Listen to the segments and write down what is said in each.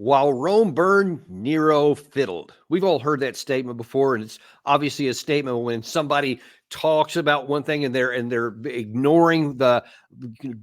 While Rome burned, Nero fiddled. We've all heard that statement before, and it's obviously a statement when somebody talks about one thing and they're ignoring the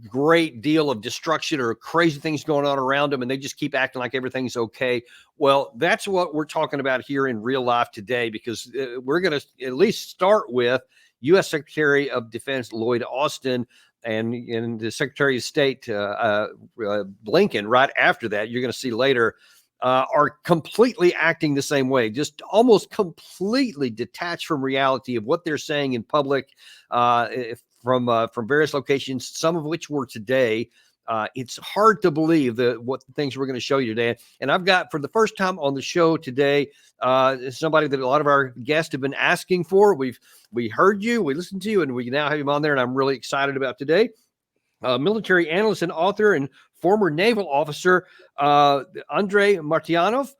great deal of destruction or crazy things going on around them, and they just keep acting like everything's okay. Well, that's what we're talking about here in real life today, because we're going to at least start with U.S. Secretary of Defense Lloyd Austin and the Secretary of State Blinken. Right after that, you're going to see later, are completely acting the same way, just almost completely detached from reality of what they're saying in public from various locations, some of which were today. It's hard to believe what things we're going to show you today. And I've got, for the first time on the show today, somebody that a lot of our guests have been asking for. We heard you, we listened to you, and we now have him on there, and I'm really excited about today. Military analyst and author and former naval officer, Andrei Martyanov,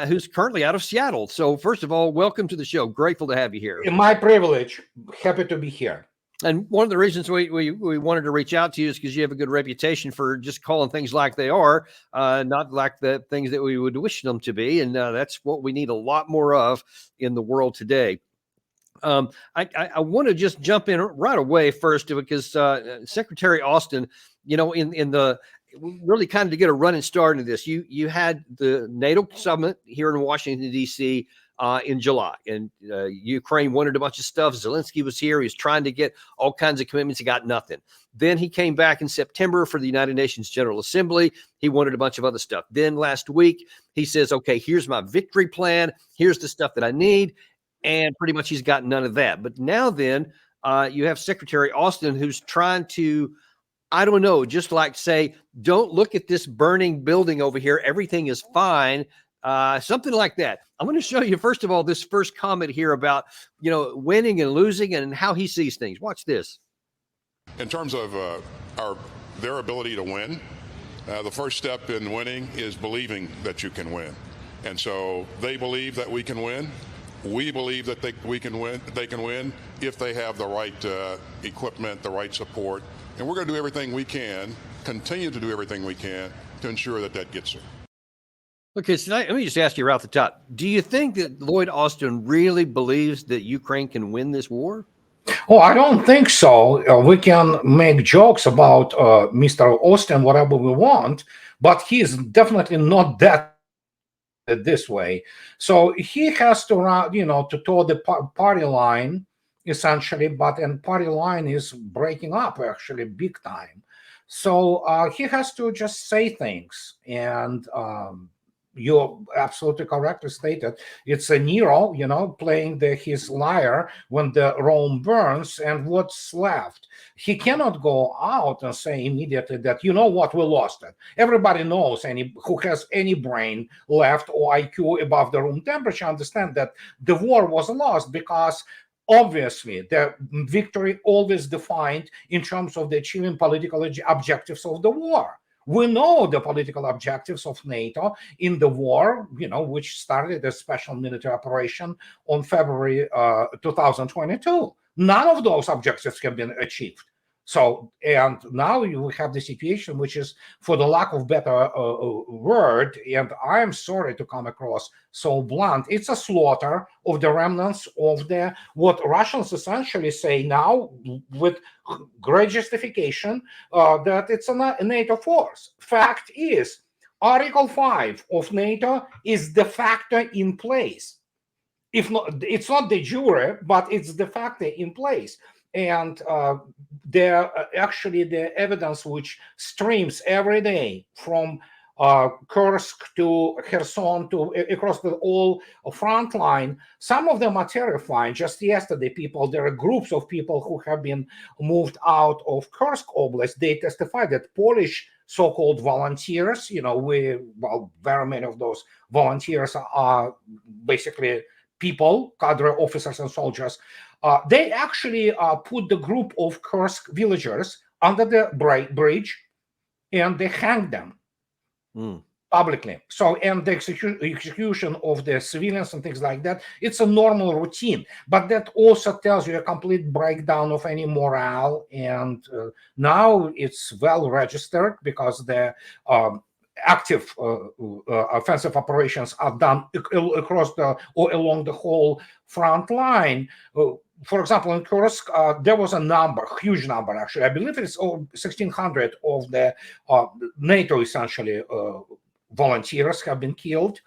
who's currently out of Seattle. So first of all, welcome to the show. Grateful to have you here. My privilege. Happy to be here. And one of the reasons we wanted to reach out to you is because you have a good reputation for just calling things like they are, not like the things that we would wish them to be. And that's what we need a lot more of in the world today. I want to just jump in right away first, because Secretary Austin, in the really kind of to get a running start into this, you had the NATO summit here in Washington, D.C., in July, and Ukraine wanted a bunch of stuff. Zelensky was here. He was trying to get all kinds of commitments. He got nothing. Then he came back in September for the United Nations General Assembly. He wanted a bunch of other stuff. Then last week, he says, okay, here's my victory plan. Here's the stuff that I need. And pretty much he's got none of that. But now then you have Secretary Austin, who's trying to, I don't know, just like say, don't look at this burning building over here. Everything is fine. Something like that. I'm going to show you, first of all, this first comment here about, winning and losing and how he sees things. Watch this. In terms of their ability to win, the first step in winning is believing that you can win. And so they believe that we can win. We believe that we can win. They can win if they have the right equipment, the right support. And we're going to do everything we can, continue to do everything we can to ensure that gets there. Okay, so let me just ask you right off the top. Do you think that Lloyd Austin really believes that Ukraine can win this war? Oh, I don't think so. We can make jokes about Mr. Austin, whatever we want, but he's definitely not that this way. So he has to run, to toe the party line, essentially, and party line is breaking up actually big time. So he has to just say things, and you're absolutely correctly stated. It's a Nero, playing his lyre when the Rome burns, and what's left. He cannot go out and say immediately that, we lost it. Everybody knows, who has any brain left or IQ above the room temperature, understand that the war was lost, because obviously the victory always defined in terms of the achieving political objectives of the war. We know the political objectives of NATO in the war, which started a special military operation on February 2022. None of those objectives have been achieved. So, and now you have the situation, which is, for the lack of better word, and I'm sorry to come across so blunt, it's a slaughter of the remnants of what Russians essentially say now with great justification, that it's a NATO force. Fact is, Article 5 of NATO is de facto in place. If not, it's not de jure, but it's de facto in place. And actually the evidence which streams every day from Kursk to Kherson to across the whole front line, some of them are terrifying. Just yesterday, there are groups of people who have been moved out of Kursk Oblast. They testified that Polish so-called volunteers, very many of those volunteers are basically people, cadre officers and soldiers. They actually put the group of Kursk villagers under the bridge, and they hanged them publicly. So, and the execution of the civilians and things like that, it's a normal routine. But that also tells you a complete breakdown of any morale. And now it's well registered, because the active offensive operations are done across or along the whole front line. For example, in Kursk, there was a number, huge number actually. I believe it's 1,600 of the NATO essentially volunteers have been killed.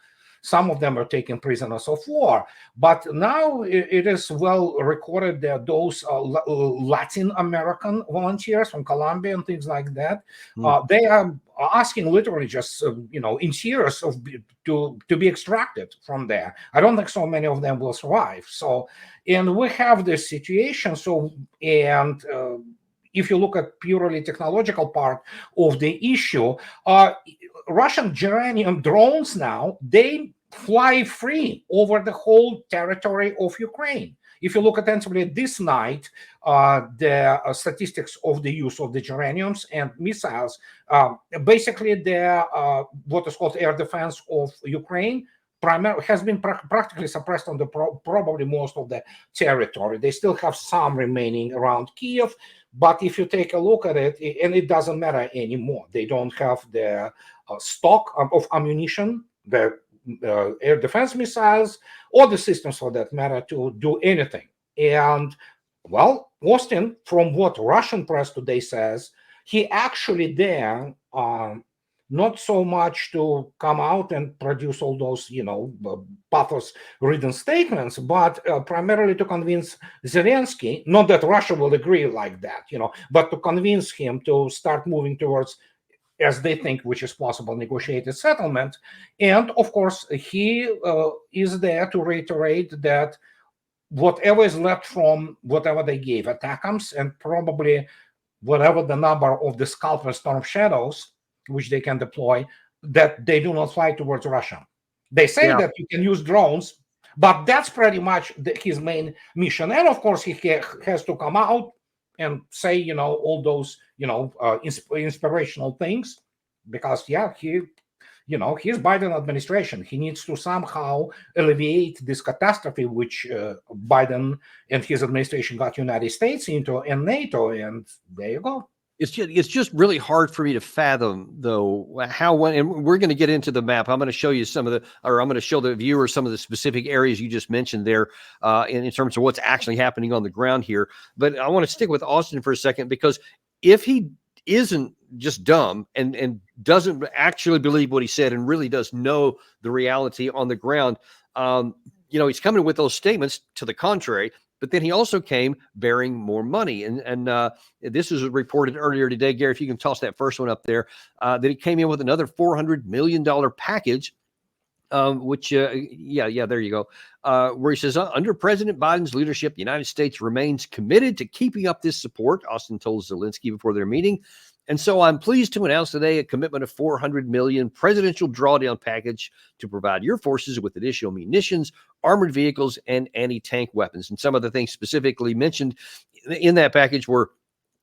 Some of them are taken prisoners of war. But now it is well recorded that those Latin American volunteers from Colombia and things like that, they are asking literally just, in tears to be extracted from there. I don't think so many of them will survive. So, and we have this situation. So, and if you look at purely technological part of the issue, Russian geranium drones now, they fly free over the whole territory of Ukraine. If you look attentively this night, the statistics of the use of the geraniums and missiles, basically the what is called air defense of Ukraine has been practically suppressed on the probably most of the territory. They still have some remaining around Kiev, but if you take a look at it, and it doesn't matter anymore, they don't have the stock of ammunition, the air defense missiles, or the systems for that matter to do anything. And well, Austin, from what Russian press today says, he actually there not so much to come out and produce all those, pathos-ridden statements, but primarily to convince Zelensky, not that Russia will agree like that, but to convince him to start moving towards, as they think, which is possible, negotiated settlement. And of course, he is there to reiterate that whatever is left from whatever they gave, ATACMS, and probably whatever the number of the Scalp and Storm Shadows, which they can deploy, that they do not fly towards Russia. They say that you can use drones, but that's pretty much his main mission. And of course, he has to come out and say, all those, inspirational things, because his Biden administration, he needs to somehow alleviate this catastrophe which Biden and his administration got United States into, and NATO, and there you go. It's just really hard for me to fathom, though, and we're going to get into the map. I'm going to show you I'm going to show the viewer some of the specific areas you just mentioned there in terms of what's actually happening on the ground here. But I want to stick with Austin for a second, because if he isn't just dumb and doesn't actually believe what he said and really does know the reality on the ground, he's coming with those statements to the contrary. But then he also came bearing more money. And this was reported earlier today, Gary, if you can toss that first one up there, that he came in with another $400 million package, which, there you go, where he says, under President Biden's leadership, the United States remains committed to keeping up this support, Austin told Zelensky before their meeting. And so I'm pleased to announce today a commitment of $400 million presidential drawdown package to provide your forces with additional munitions, armored vehicles, and anti-tank weapons. And some of the things specifically mentioned in that package were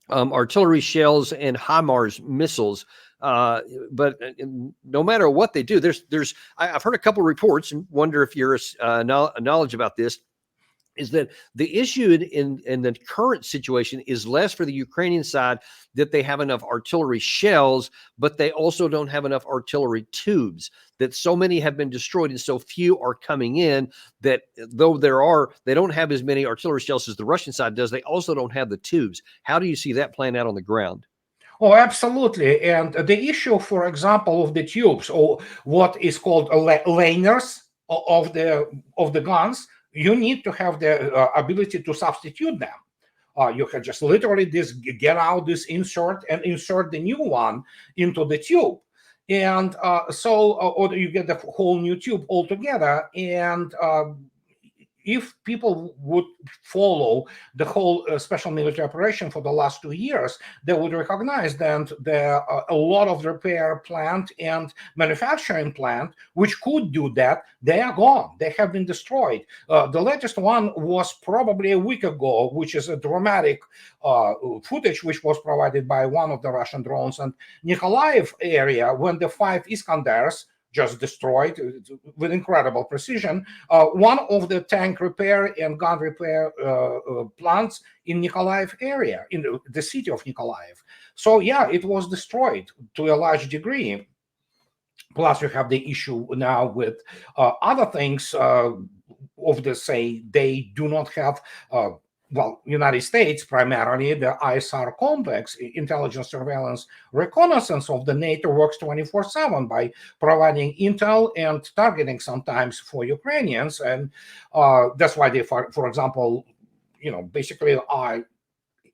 artillery shells and HIMARS missiles. But no matter what they do, I've heard a couple of reports and wonder if you're knowledge about this, is that the issue in the current situation is less for the Ukrainian side that they have enough artillery shells, but they also don't have enough artillery tubes, that so many have been destroyed and so few are coming in, that though they don't have as many artillery shells as the Russian side does, they also don't have the tubes. How do you see that playing out on the ground? Oh, absolutely. And the issue, for example, of the tubes, or what is called laners of the guns, you need to have the ability to substitute them. You can just literally get out this insert and insert the new one into the tube. And or you get the whole new tube altogether. And if people would follow the whole special military operation for the last 2 years, they would recognize that a lot of repair plant and manufacturing plant, which could do that, they are gone. They have been destroyed. The latest one was probably a week ago, which is a dramatic footage which was provided by one of the Russian drones. And Nikolaev area, when the 5 Iskanders just destroyed with incredible precision one of the tank repair and gun repair plants in Nikolaev area, in the city of Nikolaev. So yeah, it was destroyed to a large degree. Plus, you have the issue now with other things of the say they do not have. Well, United States primarily the ISR complex, intelligence, surveillance, reconnaissance of the NATO works 24/7 by providing intel and targeting sometimes for Ukrainians, and that's why they, for example, basically are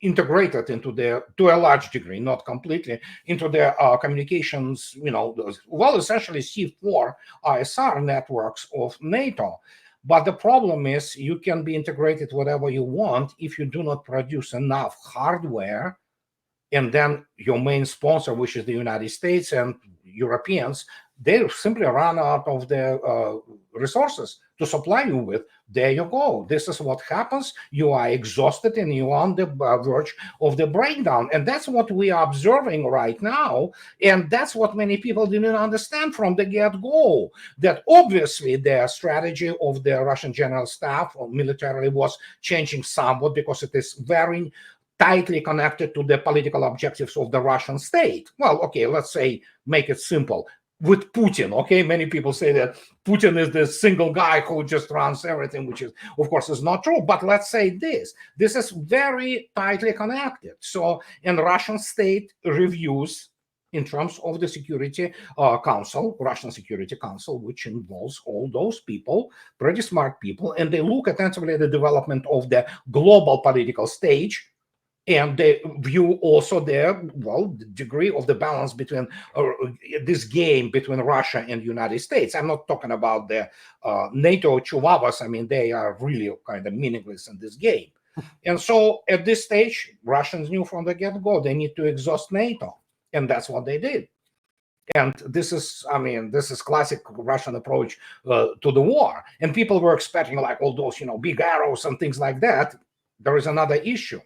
integrated into their, to a large degree, not completely, into their communications, essentially C4 ISR networks of NATO. But the problem is you can be integrated whatever you want if you do not produce enough hardware, and then your main sponsor, which is the United States and Europeans, they simply run out of their resources to supply you with. There you go. This is what happens. You are exhausted and you are on the verge of the breakdown. And that's what we are observing right now. And that's what many people didn't understand from the get-go, that obviously the strategy of the Russian general staff militarily was changing somewhat, because it is very tightly connected to the political objectives of the Russian state. Well, okay, let's say, make it simple. With Putin, okay, many people say that Putin is the single guy who just runs everything, which is, of course, is not true. But let's say this is very tightly connected. So, in Russian state reviews in terms of the Security Council, Russian Security Council, which involves all those people, pretty smart people, and they look attentively at the development of the global political stage. And they view also the degree of the balance between this game between Russia and United States. I'm not talking about the NATO chihuahuas. I mean, they are really kind of meaningless in this game. And so at this stage, Russians knew from the get-go they need to exhaust NATO. And that's what they did. And this is classic Russian approach to the war. And people were expecting like all those, big arrows and things like that. There is another issue.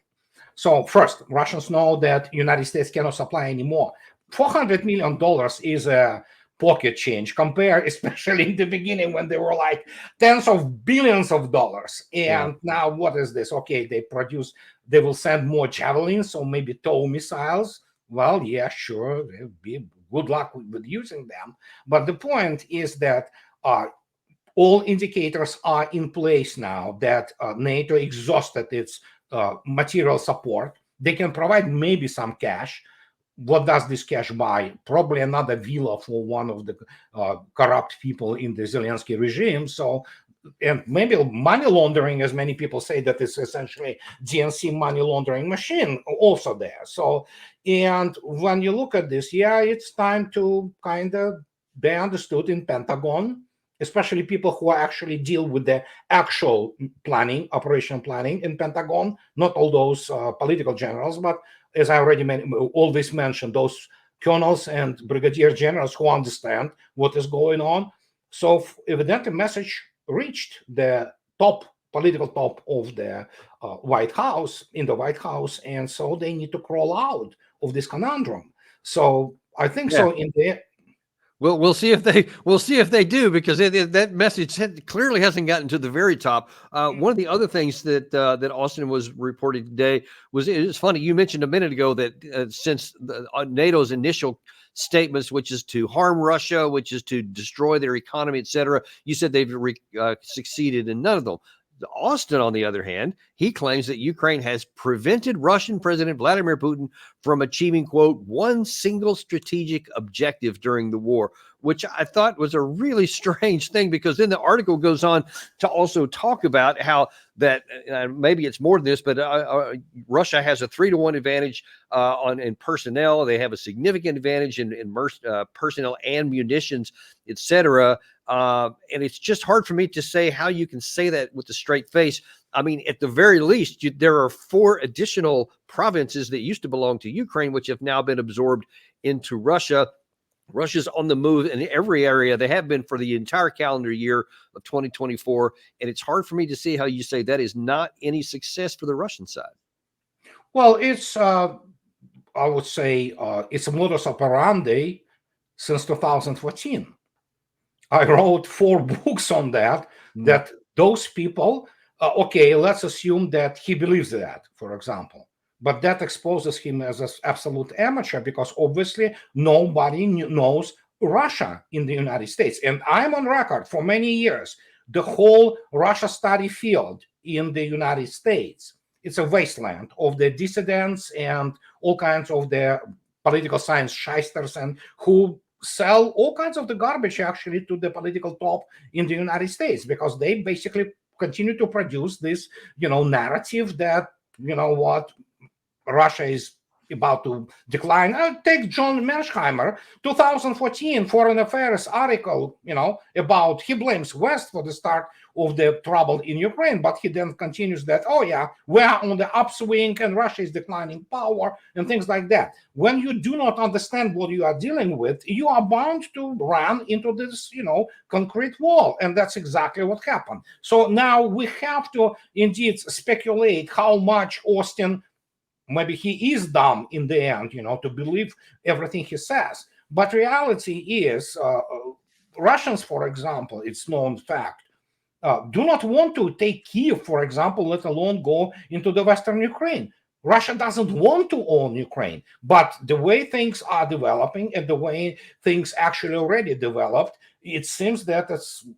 So first, Russians know that United States cannot supply anymore. $400 million is a pocket change compared, especially in the beginning when they were like tens of billions of dollars. And now what is this? Okay, they will send more javelins, so maybe TOW missiles. Well, yeah, sure, good luck with using them. But the point is that all indicators are in place now that NATO exhausted its material support. They can provide maybe some cash. What does this cash buy? Probably another villa for one of the corrupt people in the Zelensky regime. So, and maybe money laundering, as many people say, that is essentially DNC money laundering machine also there. So, and when you look at this, yeah, it's time to kind of be understood in Pentagon, especially people who actually deal with the actual planning, operational planning in Pentagon, not all those political generals, but as I already always mentioned, those colonels and brigadier generals who understand what is going on. So evidently message reached the political top of the White House, and so they need to crawl out of this conundrum. So I think so in the We'll see if they do, because that message clearly hasn't gotten to the very top. One of the other things that Austin was reporting today was, it's funny, you mentioned a minute ago that since NATO's initial statements, which is to harm Russia, which is to destroy their economy, etc., you said they've succeeded in none of them. Austin, on the other hand, he claims that Ukraine has prevented Russian President Vladimir Putin from achieving, quote, one single strategic objective during the war, which I thought was a really strange thing, because then the article goes on to also talk about how that maybe it's more than this, but Russia has a 3-to-1 advantage in personnel. They have a significant advantage in personnel and munitions, etc. And it's just hard for me to say how you can say that with a straight face. I mean, at the very least, there are 4 additional provinces that used to belong to Ukraine, which have now been absorbed into Russia. Russia's on the move in every area. They have been for the entire calendar year of 2024. And it's hard for me to see how you say that is not any success for the Russian side. Well, it's, I would say, it's a modus operandi since 2014. I wrote 4 books on that, that those people, okay, let's assume that he believes that, for example. But that exposes him as an absolute amateur, because obviously nobody knows Russia in the United States. And I'm on record for many years, the whole Russia study field in the United States, it's a wasteland of the dissidents and all kinds of the political science shysters and who sell all kinds of the garbage actually to the political top in the United States, because they basically continue to produce this, narrative that, what, Russia is about to decline. I'll take John Mersheimer, 2014 Foreign Affairs article, about he blames West for the start of the trouble in Ukraine, but he then continues that, oh yeah, we're on the upswing and Russia is declining power and things like that. When you do not understand what you are dealing with, you are bound to run into this, concrete wall. And that's exactly what happened. So now we have to indeed speculate how much Austin, maybe he is dumb in the end, to believe everything he says. But reality is, Russians, for example, it's known fact, do not want to take Kiev, for example, let alone go into the Western Ukraine. Russia doesn't want to own Ukraine, but the way things are developing and the way things actually already developed, it seems that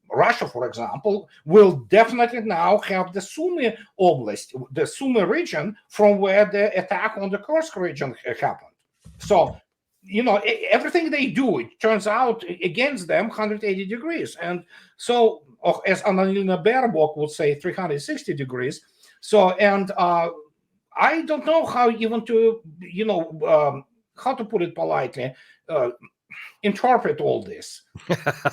Russia, for example, will definitely now have the Sumy Oblast, the Sumy region from where the attack on the Kursk region happened. So, everything they do, it turns out against them 180 degrees. And so, as Annalena Baerbock would say, 360 degrees. So, and I don't know how even to, how to put it politely, interpret all this.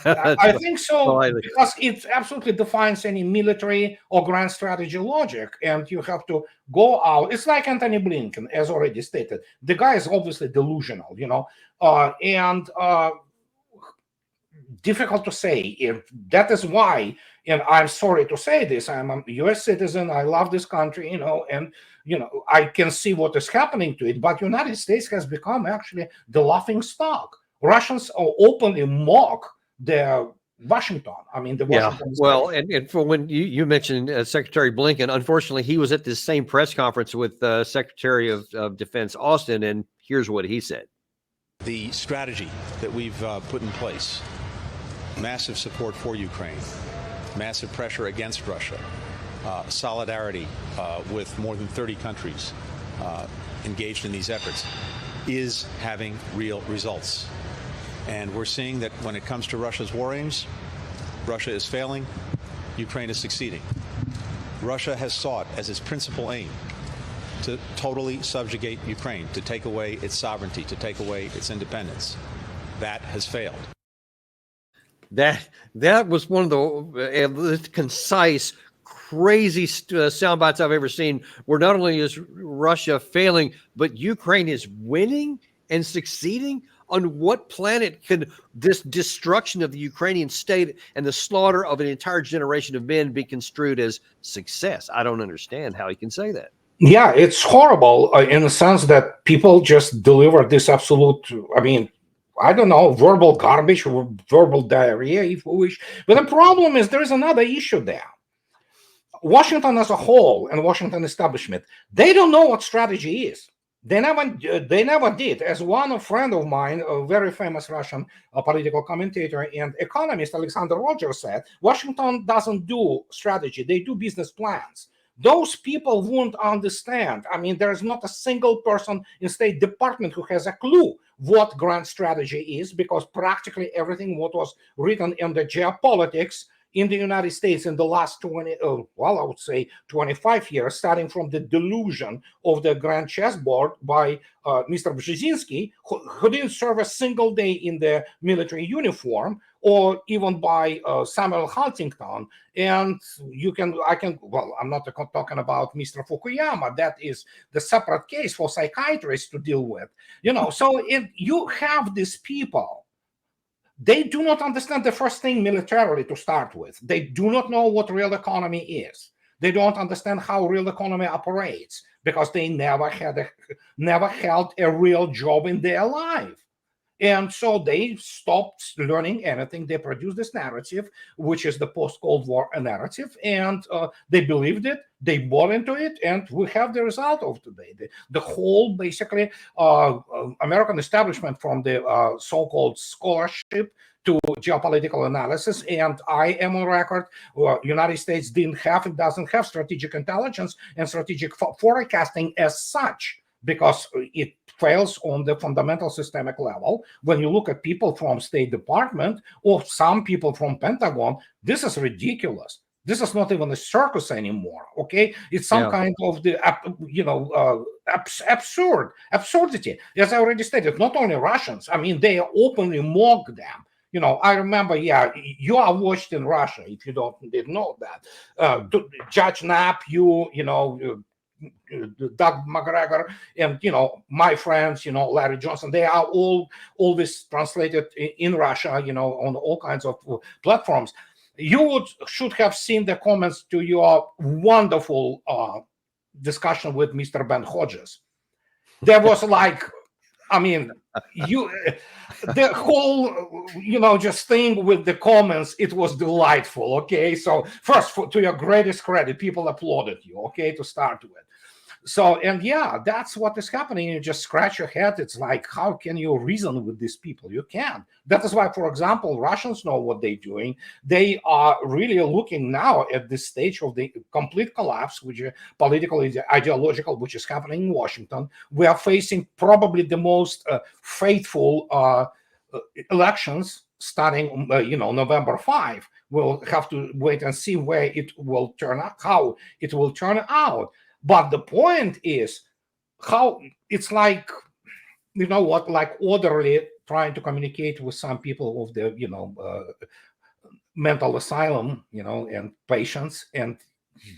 I think so, politely, because it absolutely defines any military or grand strategy logic, and you have to go out. It's like Anthony Blinken, as already stated. The guy is obviously delusional, and difficult to say. If that is why, and I'm sorry to say this, I'm a U.S. citizen. I love this country, and I can see what is happening to it. But United States has become actually the laughing stock. Russians openly mock the Washington. I mean, the Washington. Yeah. Well, and for when you mentioned Secretary Blinken, unfortunately, he was at this same press conference with Secretary of Defense Austin, and here's what he said. The strategy that we've put in place, massive support for Ukraine, massive pressure against Russia, solidarity with more than 30 countries engaged in these efforts, is having real results. And we're seeing that when it comes to Russia's war aims, Russia is failing, Ukraine is succeeding. Russia has sought as its principal aim to totally subjugate Ukraine, to take away its sovereignty, to take away its independence. That has failed. That was one of the concise, crazy sound bites I've ever seen, where not only is Russia failing, but Ukraine is winning and succeeding. On what planet could this destruction of the Ukrainian state and the slaughter of an entire generation of men be construed as success? I don't understand how he can say that. Yeah, it's horrible in the sense that people just deliver this absolute, I don't know, verbal garbage or verbal diarrhea, if we wish. But the problem is there is another issue there. Washington as a whole and Washington establishment, they don't know what strategy is. They never did. As one friend of mine, a very famous Russian political commentator and economist, Alexander Rogers, said, Washington doesn't do strategy. They do business plans. Those people won't understand. There's not a single person in State Department who has a clue what grand strategy is, because practically everything what was written in the geopolitics in the United States in the last 25 years, starting from the delusion of the grand chessboard by Mr. Brzezinski, who didn't serve a single day in the military uniform, or even by Samuel Huntington. And I'm not talking about Mr. Fukuyama. That is the separate case for psychiatrists to deal with. So you have these people. They do not understand the first thing militarily to start with. They do not know what real economy is. They don't understand how real economy operates because they never held a real job in their life. And so they stopped learning anything. They produced this narrative, which is the post-Cold War narrative, and they believed it. They bought into it, and we have the result of today. The whole, basically, American establishment, from the so-called scholarship to geopolitical analysis, and I am on record, United States doesn't have strategic intelligence and strategic forecasting as such, because it fails on the fundamental systemic level. When you look at people from State Department or some people from Pentagon, this is ridiculous. This is not even a circus anymore. Okay, it's some kind of the absurdity. As I already stated, not only Russians. I mean, they openly mock them. I remember, you are watched in Russia, if you didn't know that. Judge Knapp, Doug McGregor, and my friends, Larry Johnson, they are all always translated in Russia, on all kinds of platforms. You should have seen the comments to your wonderful discussion with Mr. Ben Hodges. There was like, the whole, just thing with the comments, it was delightful. Okay, so first, to your greatest credit, people applauded you. Okay, to start with. So, and that's what is happening. You just scratch your head. It's like, how can you reason with these people? You can't. That is why, for example, Russians know what they're doing. They are really looking now at this stage of the complete collapse, which is political, ideological, which is happening in Washington. We are facing probably the most faithful elections starting, November 5. We'll have to wait and see where it will turn out, how it will turn out. But the point is how it's like, like orderly trying to communicate with some people of the, mental asylum, and patients, and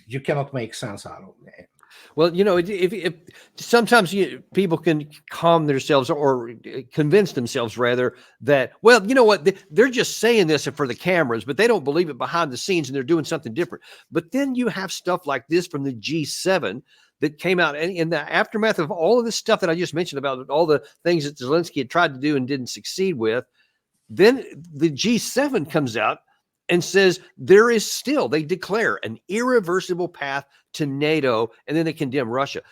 you cannot make sense out of it. Well, if sometimes people can calm themselves or convince themselves rather that, well, you know what, they're just saying this for the cameras, but they don't believe it behind the scenes and they're doing something different. But then you have stuff like this from the G7 that came out in the aftermath of all of this stuff that I just mentioned about all the things that Zelensky had tried to do and didn't succeed with. Then the G7 comes out and says they declare an irreversible path to NATO, and then they condemn Russia.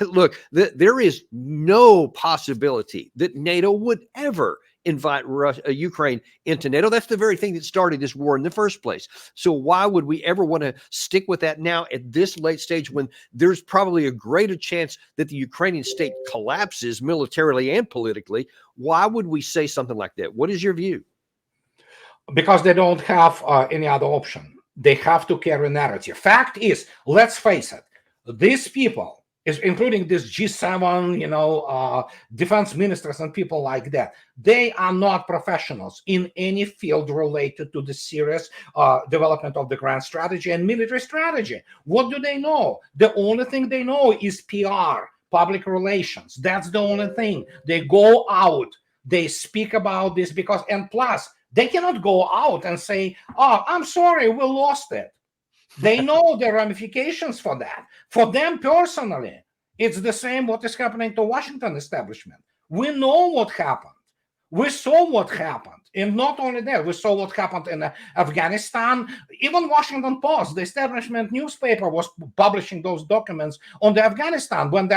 Look, there is no possibility that NATO would ever invite Ukraine into NATO. That's the very thing that started this war in the first place. So why would we ever want to stick with that now at this late stage when there's probably a greater chance that the Ukrainian state collapses militarily and politically? Why would we say something like that? What is your view? Because they don't have any other option. They have to carry narrative. Fact is, let's face it, these people, including this G7, defense ministers and people like that, they are not professionals in any field related to the serious development of the grand strategy and military strategy. What do they know? The only thing they know is PR, public relations. That's the only thing. They go out, they speak about this and plus, they cannot go out and say, oh, I'm sorry, we lost it. They know the ramifications for that. For them personally, it's the same what is happening to Washington establishment. We know what happened. We saw what happened. And not only that, we saw what happened in Afghanistan. Even Washington Post, the establishment newspaper, was publishing those documents on the Afghanistan when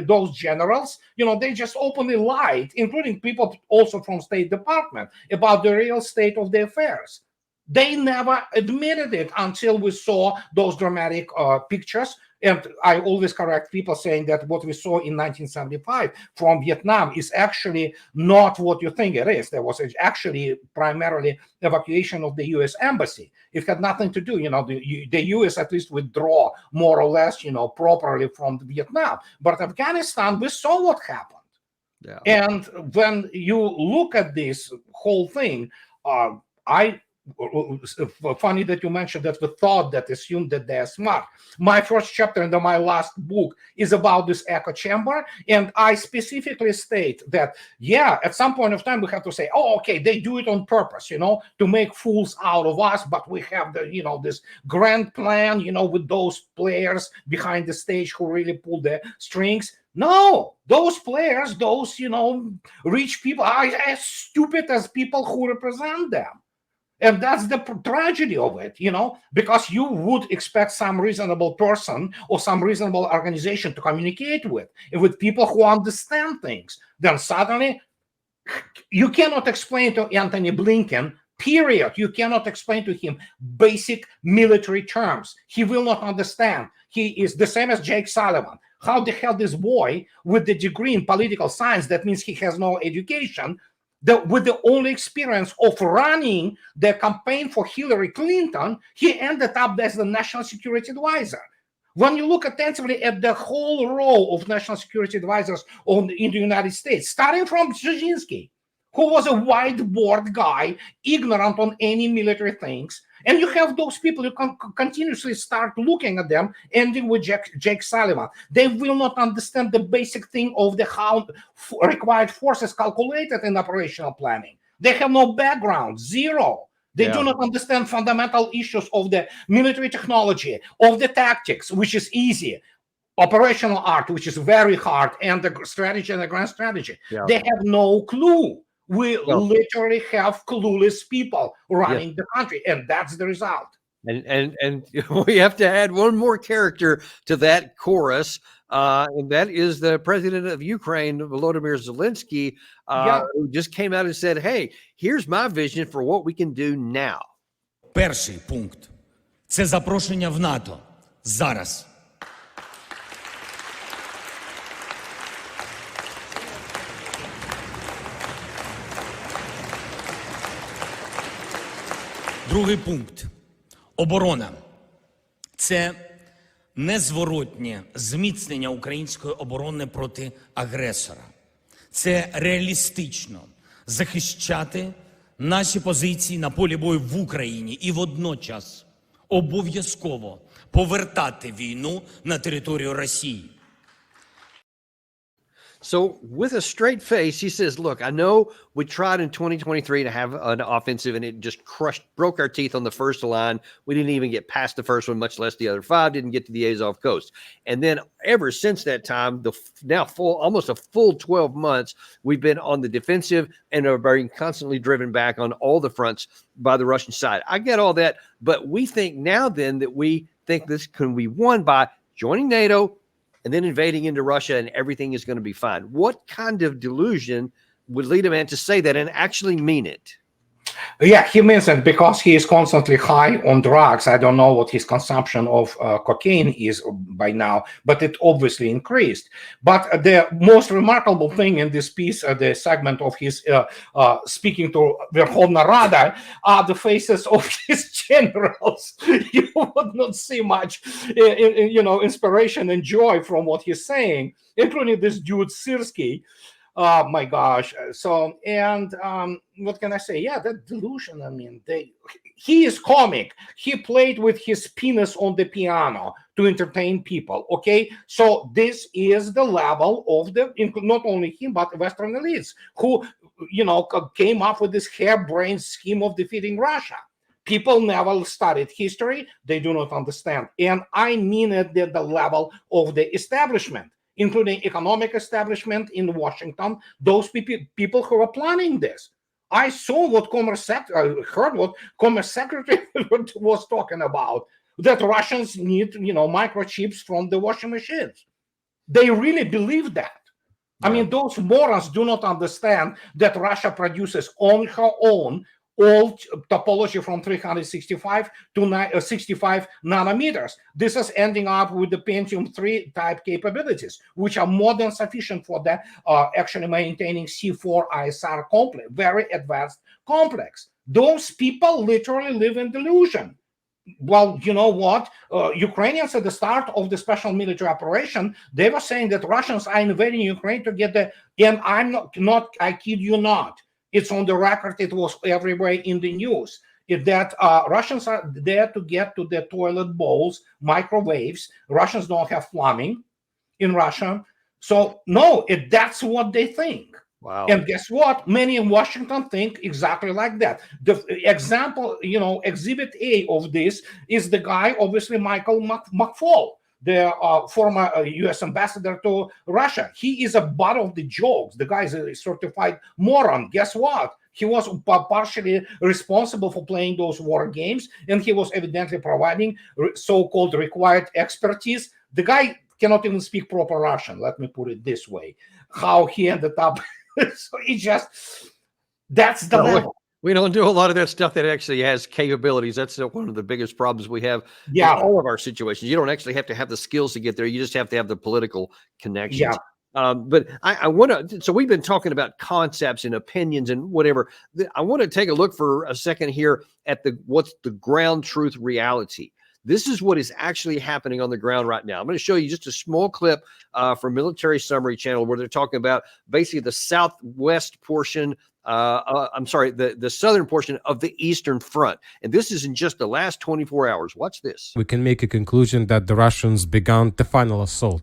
those generals, they just openly lied, including people also from State Department, about the real state of the affairs. They never admitted it until we saw those dramatic pictures. And I always correct people saying that what we saw in 1975 from Vietnam is actually not what you think it is. There was actually primarily evacuation of the U.S. embassy. It had nothing to do, the U.S. at least withdraw more or less, properly from Vietnam. But Afghanistan, we saw what happened. Yeah. And when you look at this whole thing, I funny that you mentioned that the thought that assumed that they're smart. My first chapter in my last book is about this echo chamber, and I specifically state that, yeah, at some point of time we have to say, oh, okay, they do it on purpose, to make fools out of us, but we have this grand plan, with those players behind the stage who really pull the strings. No, those players, those, rich people are as stupid as people who represent them. And that's the tragedy of it, because you would expect some reasonable person or some reasonable organization to communicate with people who understand things. Then suddenly, you cannot explain to Anthony Blinken, period. You cannot explain to him basic military terms. He will not understand. He is the same as Jake Sullivan. How the hell this boy with the degree in political science, that means he has no education, with the only experience of running the campaign for Hillary Clinton, he ended up as the national security advisor. When you look attentively at the whole row of national security advisors in the United States, starting from Brzezinski, who was a whiteboard guy, ignorant on any military things, and you have those people, you can continuously start looking at them, ending with Jake Sullivan. They will not understand the basic thing of how required forces calculated in operational planning. They have no background, zero. They do not understand fundamental issues of the military technology, of the tactics, which is easy, operational art, which is very hard, and the strategy and the grand strategy. They have no clue. We literally have clueless people running the country, and that's the result. And we have to add one more character to that chorus, and that is the president of Ukraine, Volodymyr Zelensky, who just came out and said, hey, here's my vision for what we can do now. Перший пункт – це запрошення в НАТО. Зараз. Другий пункт – оборона. Це незворотнє зміцнення української оборони проти агресора. Це реалістично захищати наші позиції на полі бою в Україні і водночас обов'язково повертати війну на територію Росії. So with a straight face, he says, look, I know we tried in 2023 to have an offensive and it just broke our teeth on the first line. We didn't even get past the first one, much less the other five, didn't get to the Azov coast. And then ever since that time, almost a full 12 months, we've been on the defensive and are being constantly driven back on all the fronts by the Russian side. I get all that, but we think now then that we think this can be won by joining NATO and then invading into Russia and everything is going to be fine. What kind of delusion would lead a man to say that and actually mean it? Yeah, he means it because he is constantly high on drugs. I don't know what his consumption of cocaine is by now, but it obviously increased. But the most remarkable thing in this piece, the segment of his speaking to Verkhovna Rada, are the faces of his generals. You would not see much, inspiration and joy from what he's saying, including this dude Syrskyi. Oh my gosh. So, and what can I say? Yeah, that delusion. I mean, he is comic. He played with his penis on the piano to entertain people. Okay. So this is the level of not only him, but Western elites who, came up with this harebrained scheme of defeating Russia. People never studied history. They do not understand. And I mean it at the level of the establishment, including economic establishment in Washington, those people who are planning this. I saw what heard what Commerce Secretary was talking about, that Russians need, microchips from the washing machines. They really believe that. I mean, those morons do not understand that Russia produces on her own all topology from 365 to 65 nanometers. This is ending up with the Pentium 3 type capabilities, which are more than sufficient for the actually maintaining C4 ISR complex, very advanced complex. Those people literally live in delusion. Well, you know what? Ukrainians at the start of the special military operation, they were saying that Russians are invading Ukraine to get and I'm not, I kid you not. It's on the record. It was everywhere in the news. is that Russians are there to get to the toilet bowls, microwaves. Russians don't have plumbing in Russia. So no, that's what they think. Wow. And guess what? Many in Washington think exactly like that. The example, exhibit A of this is the guy, obviously, Michael McFaul, the former U.S. ambassador to Russia. He is a butt of the jokes. The guy is a certified moron. Guess what? He was partially responsible for playing those war games, and he was evidently providing so-called required expertise. The guy cannot even speak proper Russian, let me put it this way. How he ended up, so he just, that's the level. We don't do a lot of that stuff that actually has capabilities. That's one of the biggest problems we have in all of our situations. You don't actually have to have the skills to get there. You just have to have the political connections. But I want to, so we've been talking about concepts and opinions and whatever. I want to take a look for a second here at what's the ground truth reality. This is what is actually happening on the ground right now. I'm going to show you just a small clip from Military Summary Channel where they're talking about basically the southwest portion. I'm sorry, the southern portion of the Eastern Front. And this is in just the last 24 hours. Watch this. We can make a conclusion that the Russians began the final assault.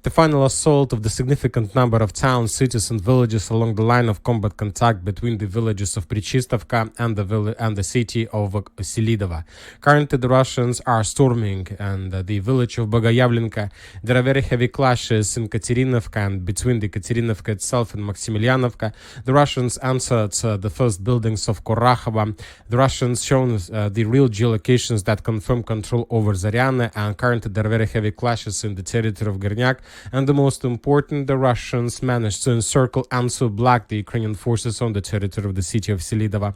The final assault of the significant number of towns, cities, and villages along the line of combat contact between the villages of Prichistovka and the city of Selidova. Currently, the Russians are storming and the village of Bogoyavlenka. There are very heavy clashes in Katerinovka and between the Katerinovka itself and Maximilianovka. The Russians answered the first buildings of Korakhova. The Russians shown the real geolocations that confirm control over Zaryana, and currently there are very heavy clashes in the territory of Gornyak. And the most important, the Russians managed to encircle and to block the Ukrainian forces on the territory of the city of Selidova.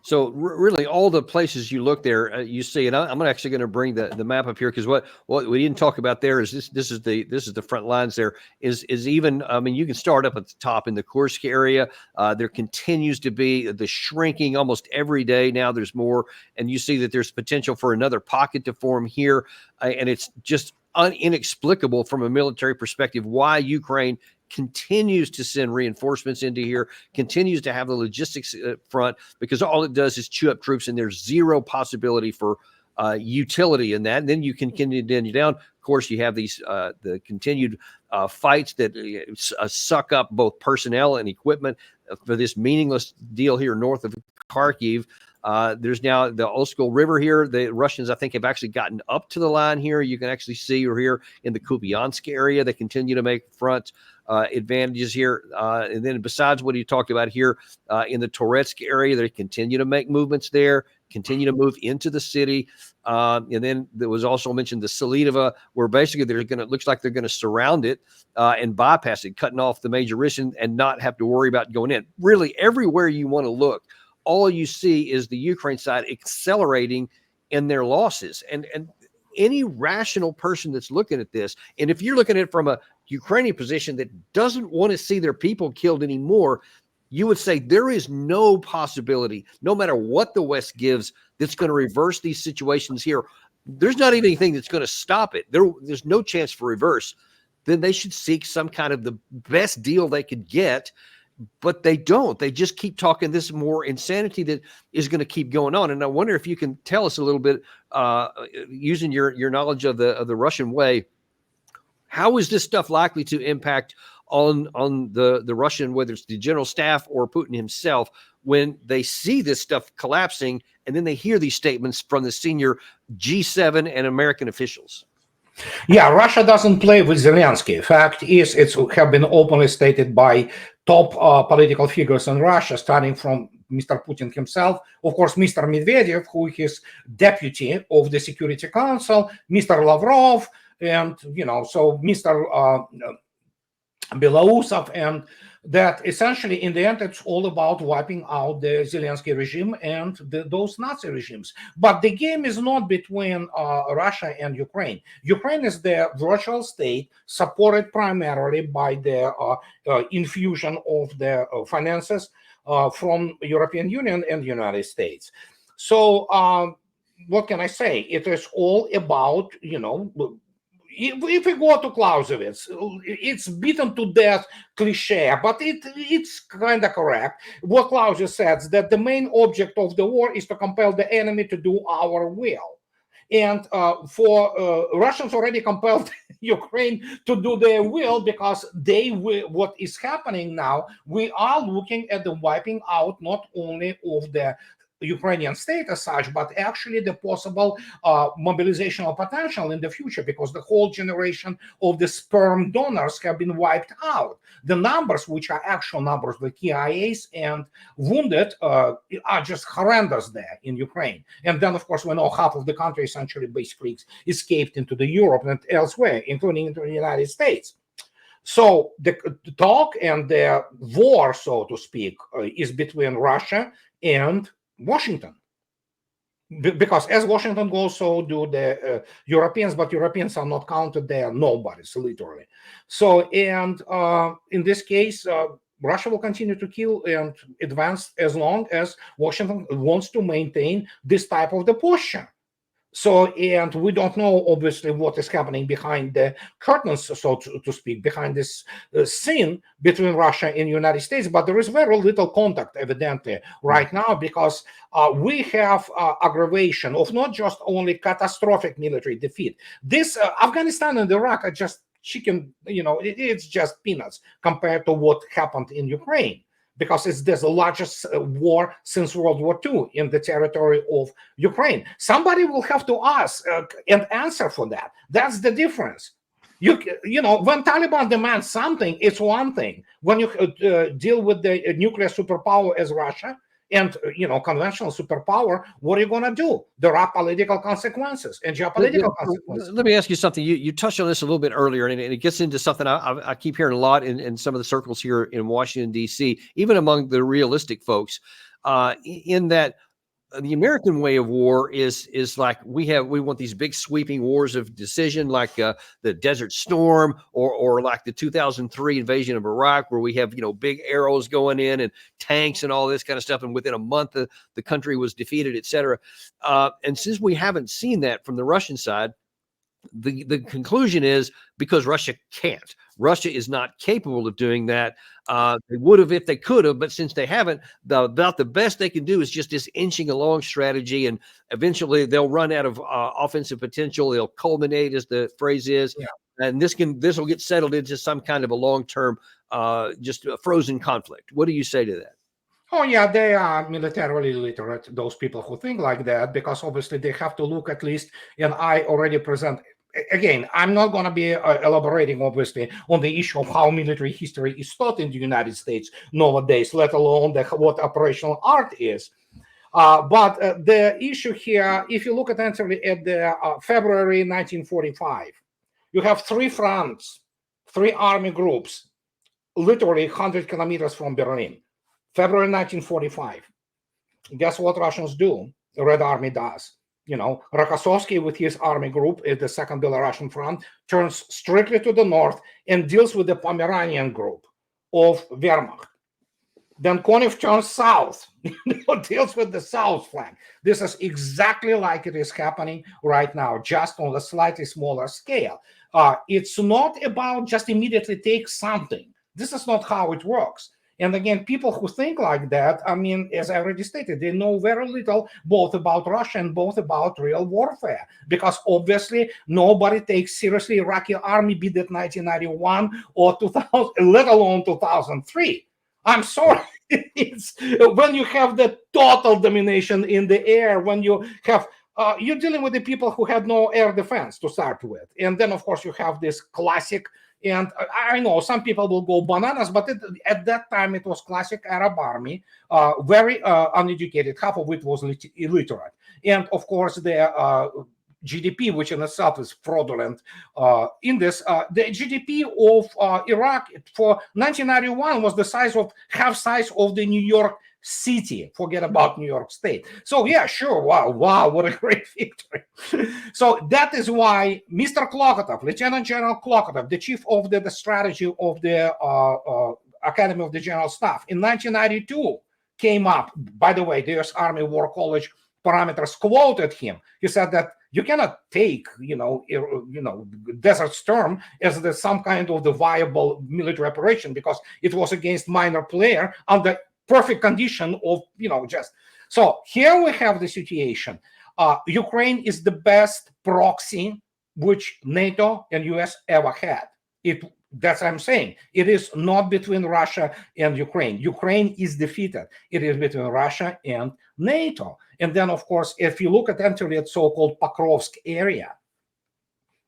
So really, all the places you look there, you see, and I'm actually going to bring the map up here because what we didn't talk about there is this is the front lines. There is even, I mean, you can start up at the top in the Kursk area. There continues to be the shrinking almost every day. Now there's more, and you see that there's potential for another pocket to form here, and it's just inexplicable from a military perspective why Ukraine continues to send reinforcements into here, continues to have the logistics front, because all it does is chew up troops, and there's zero possibility for utility in that. And then you can continue down. Of course, you have these the continued fights that suck up both personnel and equipment for this meaningless deal here north of Kharkiv. There's now the Oskol River here. The Russians, I think, have actually gotten up to the line here. You can actually see or here in the Kupiansk area. They continue to make front advantages here. And then besides what he talked about here in the Toretsk area, they continue to make movements there, continue to move into the city. And then there was also mentioned the Selidova, where basically looks like they're going to surround it and bypass it, cutting off the major risk and not have to worry about going in. Really, everywhere you want to look, all you see is the Ukraine side accelerating in their losses. And any rational person that's looking at this, and if you're looking at it from a Ukrainian position that doesn't want to see their people killed anymore, you would say there is no possibility, no matter what the West gives, that's going to reverse these situations here. There's not even anything that's going to stop it. There's no chance for reverse. Then they should seek some kind of the best deal they could get. But they don't. They just keep talking this more insanity that is going to keep going on. And I wonder if you can tell us a little bit, using your knowledge of the Russian way, how is this stuff likely to impact on the Russian, whether it's the general staff or Putin himself, when they see this stuff collapsing and then they hear these statements from the senior G7 and American officials? Yeah, Russia doesn't play with Zelensky. Fact is, it's have been openly stated by top political figures in Russia, starting from Mr. Putin himself, of course, Mr. Medvedev, who is deputy of the Security Council, Mr. Lavrov, and, so Mr. Belousov, and that essentially in the end it's all about wiping out the Zelensky regime and those Nazi regimes. But the game is not between Russia and Ukraine. Ukraine is the virtual state supported primarily by the infusion of the finances from European Union and United States. So what can I say? It is all about, if we go to Clausewitz, it's beaten to death cliche, but it's kind of correct. What Clausewitz says, that the main object of the war is to compel the enemy to do our will. And for Russians already compelled Ukraine to do their will, because they will, what is happening now, we are looking at the wiping out not only of the Ukrainian state as such, but actually the possible mobilizational potential in the future, because the whole generation of the sperm donors have been wiped out. The numbers, which are actual numbers, the KIAs and wounded, are just horrendous there in Ukraine. And then, of course, we know half of the country essentially basically escaped into the Europe and elsewhere, including into the United States. So the talk and the war, so to speak, is between Russia and Washington, because as Washington goes, so do the Europeans, but Europeans are not counted. They are nobodies, literally. So, and in this case, Russia will continue to kill and advance as long as Washington wants to maintain this type of the posture. So, and we don't know, obviously, what is happening behind the curtains, so to speak, behind this scene between Russia and the United States. But there is very little contact, evidently, right now, because we have aggravation of not just only catastrophic military defeat. This Afghanistan and Iraq are just chicken, it's just peanuts compared to what happened in Ukraine, because it's the largest war since World War II in the territory of Ukraine. Somebody will have to ask and answer for that. That's the difference. When Taliban demands something, it's one thing. When you deal with the nuclear superpower as Russia and conventional superpower, what are you going to do? There are political consequences and geopolitical consequences. Let me ask you something. You touched on this a little bit earlier, and it gets into something I keep hearing a lot in some of the circles here in Washington, D.C., even among the realistic folks, in that the American way of war is like we want these big sweeping wars of decision, like the Desert Storm, or like the 2003 invasion of Iraq, where we have big arrows going in and tanks and all this kind of stuff, and within a month the country was defeated, etc. And since we haven't seen that from the Russian side, the conclusion is because Russia can't. Russia is not capable of doing that. They would have if they could have, but since they haven't, about the best they can do is just this inching along strategy, and eventually they'll run out of offensive potential. They'll culminate, as the phrase is, and this will get settled into some kind of a long-term, just a frozen conflict. What do you say to that? Oh, yeah, they are militarily literate, those people who think like that, because obviously they have to look at least, and I already present, again, I'm not going to be elaborating, obviously, on the issue of how military history is taught in the United States nowadays, let alone what operational art is. But the issue here, if you look at the February 1945, you have three fronts, three army groups, literally 100 kilometers from Berlin. February 1945. Guess what Russians do? The Red Army does. Rokossovsky with his army group at the Second Belarusian Front turns strictly to the north and deals with the Pomeranian group of Wehrmacht. Then Konev turns south, deals with the south flank. This is exactly like it is happening right now, just on a slightly smaller scale. It's not about just immediately take something. This is not how it works. And again, people who think like that, as I already stated, they know very little both about Russia and both about real warfare, because obviously nobody takes seriously Iraqi army, be that 1991 or 2000, let alone 2003. I'm sorry. It's when you have the total domination in the air, when you have you're dealing with the people who had no air defense to start with, and then of course you have this classic. And I know some people will go bananas, but at that time it was classic Arab army, very uneducated. Half of it was illiterate, and of course the GDP, which in itself is fraudulent. In this, the GDP of Iraq for 1991 was the half size of the New York City. Forget about New York State. So yeah, sure. Wow, what a great victory. So that is why Mr. Klokotov, Lieutenant General Klokotov, the chief of the strategy of the Academy of the General Staff in 1992 came up. By the way, the U.S. Army War College parameters quoted him. He said that you cannot take, Desert Storm as some kind of the viable military operation because it was against minor player under perfect condition of, just. So here we have the situation. Ukraine is the best proxy which NATO and US ever had. That's what I'm saying. It is not between Russia and Ukraine. Ukraine is defeated. It is between Russia and NATO. And then, of course, if you look at entering that so-called Pokrovsk area,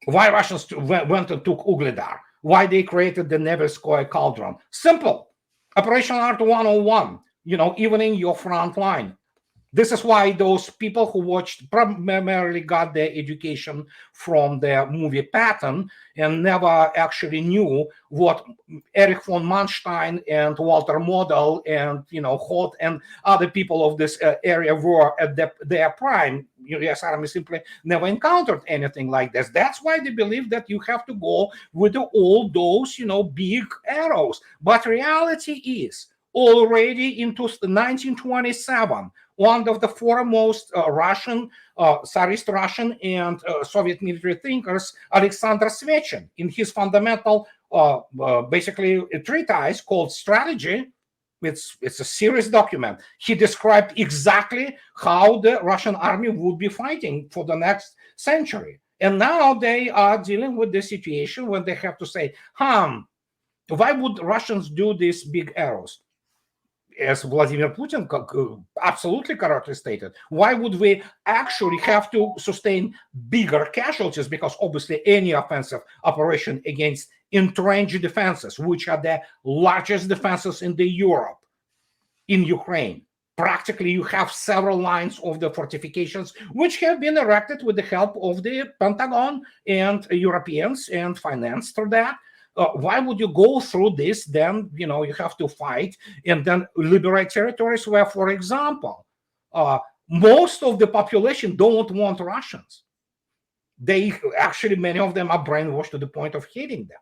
why Russians went and took Ugledar, why they created the Nevelskoye cauldron. Simple. Operation Art 101, even in your front line. This is why those people who watched primarily got their education from the movie Patton and never actually knew what Erich von Manstein and Walter Model and Hoth and other people of this area were at their prime. U.S. Army simply never encountered anything like this. That's why they believe that you have to go with all those big arrows. But reality is already in 1927. One of the foremost Tsarist Russian and Soviet military thinkers, Alexander Svechin, in his fundamental, basically a treatise called Strategy, it's a serious document. He described exactly how the Russian army would be fighting for the next century. And now they are dealing with the situation when they have to say, why would Russians do these big arrows? As Vladimir Putin absolutely correctly stated, why would we actually have to sustain bigger casualties? Because obviously any offensive operation against entrenched defenses, which are the largest defenses in Europe, in Ukraine, practically you have several lines of the fortifications which have been erected with the help of the Pentagon and Europeans and financed through that. Why would you go through this? Then, you have to fight and then liberate territories where, for example, most of the population don't want Russians. They actually, many of them are brainwashed to the point of hating them.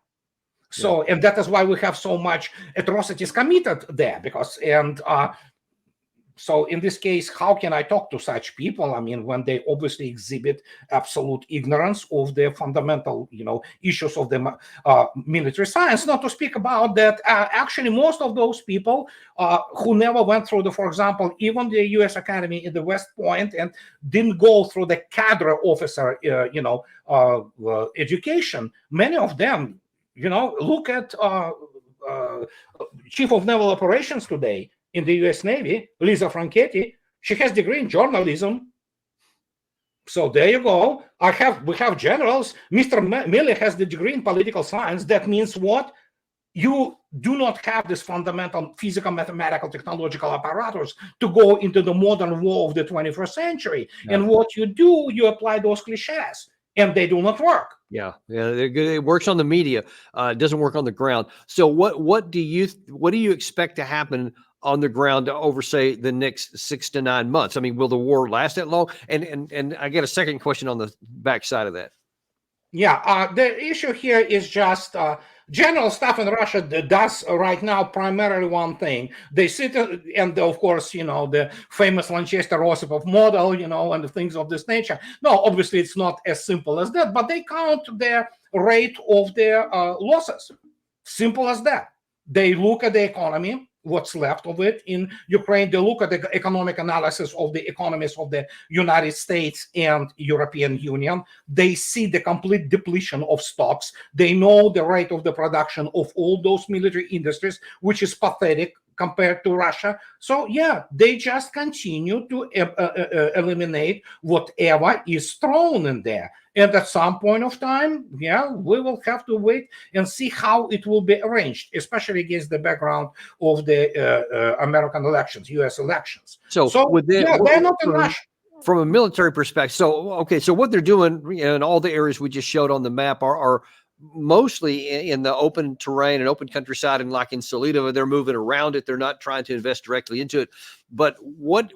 So, and that is why we have so much atrocities committed there so in this case, how can I talk to such people? I mean, when they obviously exhibit absolute ignorance of the fundamental, issues of the military science, not to speak about that actually most of those people who never went through for example, even the U.S. Academy in the West Point and didn't go through the cadre officer, education, many of them, look at Chief of Naval Operations today, in the U.S. Navy, Lisa Franchetti, she has a degree in journalism. So there you go. We have generals. Mr. Milley has the degree in political science. That means what? You do not have this fundamental physical, mathematical, technological apparatus to go into the modern war of the 21st century. No. And what you do, you apply those cliches, and they do not work. Yeah, they're good. It works on the media. It doesn't work on the ground. So what do you expect to happen on the ground over, say, the next 6 to 9 months? I mean, will the war last that long? And I get a second question on the backside of that. Yeah, the issue here is just general stuff in Russia does right now primarily one thing. They sit and, of course, the famous Lanchester-Rossipov model, and the things of this nature. No, obviously it's not as simple as that, but they count their rate of their losses. Simple as that. They look at the economy, what's left of it in Ukraine. They look at the economic analysis of the economies of the United States and European Union. They see the complete depletion of stocks. They know the rate of the production of all those military industries, which is pathetic compared to Russia. So yeah, they just continue to eliminate whatever is thrown in there. And at some point of time, yeah, we will have to wait and see how it will be arranged, especially against the background of the American elections, U.S. elections. So they're not in Russia. From a military perspective, so what they're doing in all the areas we just showed on the map are mostly in the open terrain and open countryside, and like in Solito, they're moving around it. They're not trying to invest directly into it. But what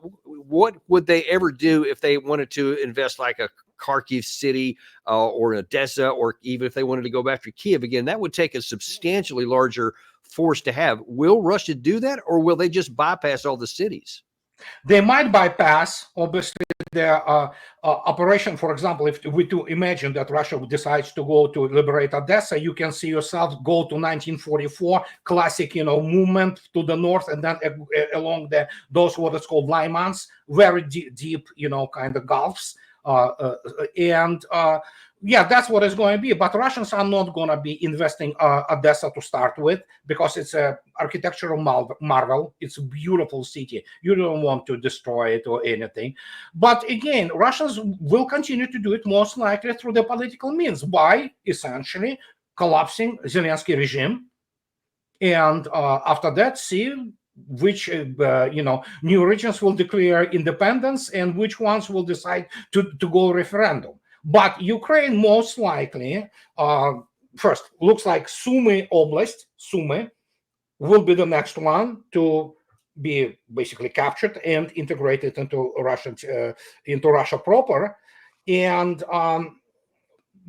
would they ever do if they wanted to invest like a Kharkiv city or Odessa, or even if they wanted to go back to Kiev again? That would take a substantially larger force to have. Will Russia do that, or will they just bypass all the cities? They might bypass, obviously, their operation. For example, if we to imagine that Russia decides to go to liberate Odessa, you can see yourself go to 1944, classic, movement to the north, and then along those what is called Lymans, very deep, kind of gulfs, and yeah, that's what it's going to be. But Russians are not going to be investing Odessa to start with, because it's a architectural marvel. It's a beautiful city. You don't want to destroy it or anything. But again, Russians will continue to do it most likely through the political means, by essentially collapsing Zelensky regime, and after that, see which new regions will declare independence and which ones will decide to go referendum. But Ukraine most likely, first, looks like Sumy Oblast, Sumy, will be the next one to be basically captured and integrated into Russia proper. And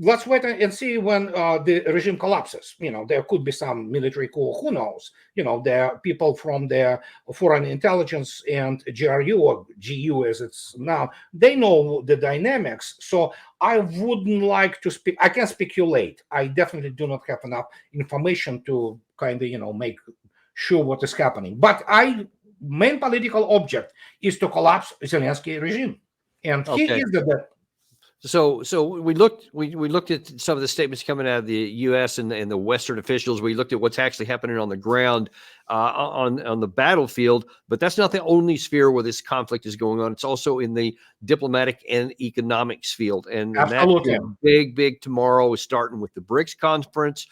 let's wait and see when the regime collapses. There could be some military coup. Who knows? There are people from the foreign intelligence and GRU, or GU as it's now, they know the dynamics. So I wouldn't like to speak. I can speculate. I definitely do not have enough information to kind of make sure what is happening. But main political object is to collapse Zelensky regime, and he is the. So we looked at some of the statements coming out of the U.S. and the Western officials. We looked at what's actually happening on the ground, on the battlefield. But that's not the only sphere where this conflict is going on. It's also in the diplomatic and economics field. And absolutely, that's big tomorrow, is starting with the Brics conference,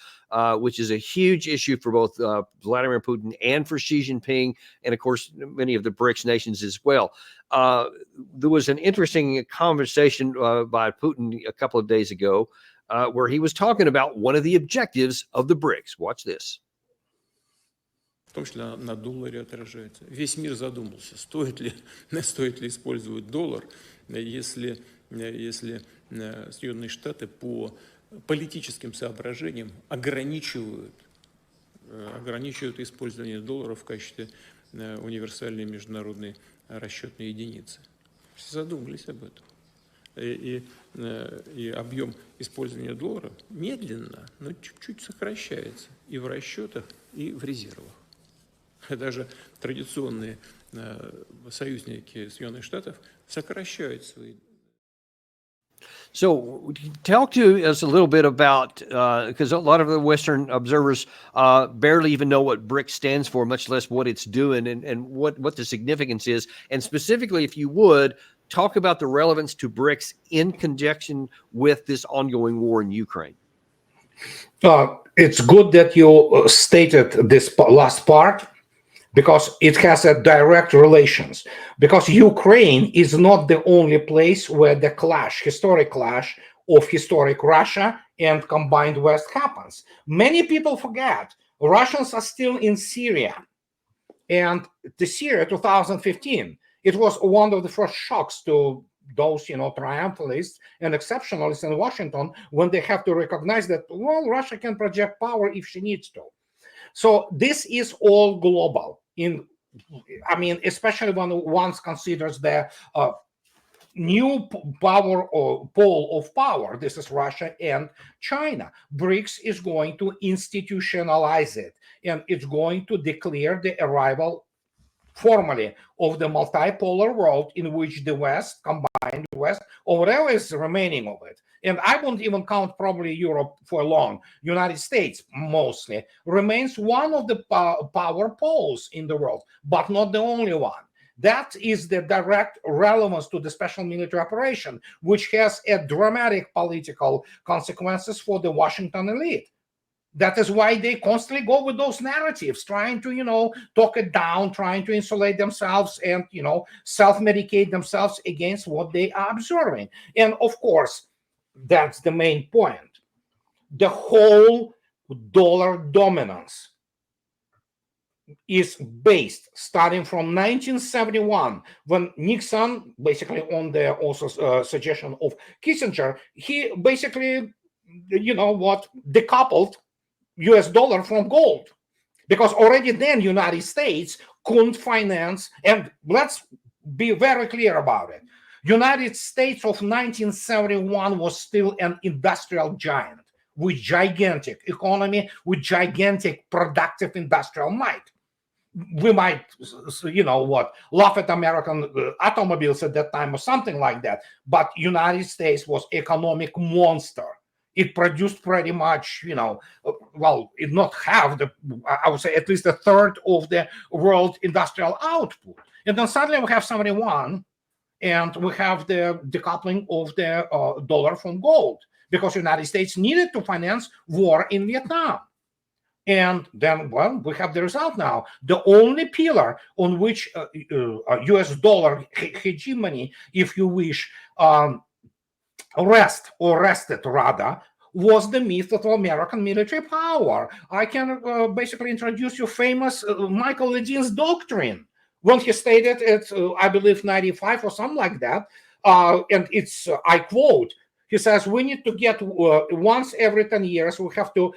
which is a huge issue for both Vladimir Putin and for Xi Jinping, and of course many of the Brics nations as well. There was an interesting conversation by Putin a couple of days ago where he was talking about one of the objectives of the Brics. Watch this. В том числе на долларе отражается. Весь мир задумался, стоит ли использовать доллар, если Соединенные Штаты по политическим соображениям ограничивают использование доллара в качестве универсальной международной расчетной единицы. Все задумались об этом. И объем использования доллара медленно, но чуть-чуть сокращается и в расчетах, и в резервах. Даже традиционные союзники Соединенных Штатов сокращают свои. So talk to us a little bit about, because a lot of the Western observers barely even know what BRICS stands for, much less what it's doing and what the significance is. And specifically, if you would, talk about the relevance to BRICS in conjunction with this ongoing war in Ukraine. It's good that you stated this last part, because it has a direct relations. Because Ukraine is not the only place where the historic clash of historic Russia and combined West happens. Many people forget Russians are still in Syria. And the Syria 2015, it was one of the first shocks to those, triumphalists and exceptionalists in Washington, when they have to recognize that, well, Russia can project power if she needs to. So this is all global. Especially when one considers the new power or pole of power. This is Russia and China. BRICS is going to institutionalize it, and it's going to declare the arrival formally of the multipolar world in which the West, combined West, or whatever is remaining of it, and I won't even count probably Europe for long, United States mostly, remains one of the power poles in the world, but not the only one. That is the direct relevance to the special military operation, which has a dramatic political consequences for the Washington elite. That is why they constantly go with those narratives, trying to, talk it down, trying to insulate themselves and, self-medicate themselves against what they are observing. And of course, that's the main point. The whole dollar dominance is based starting from 1971, when Nixon, basically on the also suggestion of Kissinger, he basically, decoupled US dollar from gold, because already then United States couldn't finance, and let's be very clear about it. United States of 1971 was still an industrial giant with gigantic economy, with gigantic productive industrial might. We might, laugh at American automobiles at that time or something like that, but United States was economic monster. It produced pretty much, it not half I would say at least a third of the world industrial output. And then suddenly we have 71, and we have the decoupling of the dollar from gold, because the United States needed to finance war in Vietnam. And then, we have the result now. The only pillar on which US dollar hegemony, if you wish, rested rather, was the myth of American military power. I can basically introduce you famous Michael Ledeen's doctrine, when he stated it, I believe 95 or something like that, and it's, I quote, he says, we need to get once every 10 years, we have to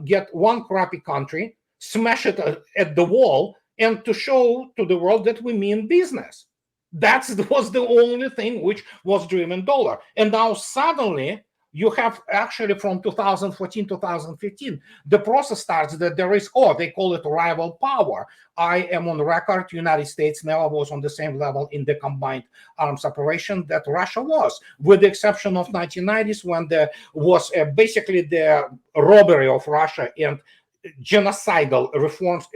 get one crappy country, smash it at the wall, and to show to the world that we mean business. That was the only thing which was driven dollar. And now suddenly, you have actually from 2014, 2015, the process starts that there is, they call it rival power. I am on record, United States never was on the same level in the combined arms operation that Russia was, with the exception of 1990s, when there was basically the robbery of Russia and genocidal reforms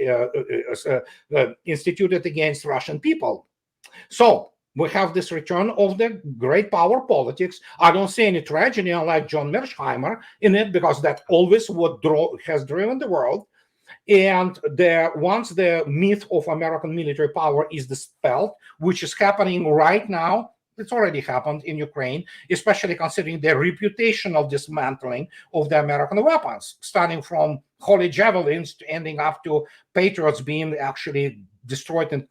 instituted against Russian people. So we have this return of the great power politics. I don't see any tragedy, unlike John Mearsheimer, in it, because that always what has driven the world. And once the myth of American military power is dispelled, which is happening right now, it's already happened in Ukraine, especially considering the reputational dismantling of the American weapons, starting from holy javelins to ending up to Patriots being actually destroyed in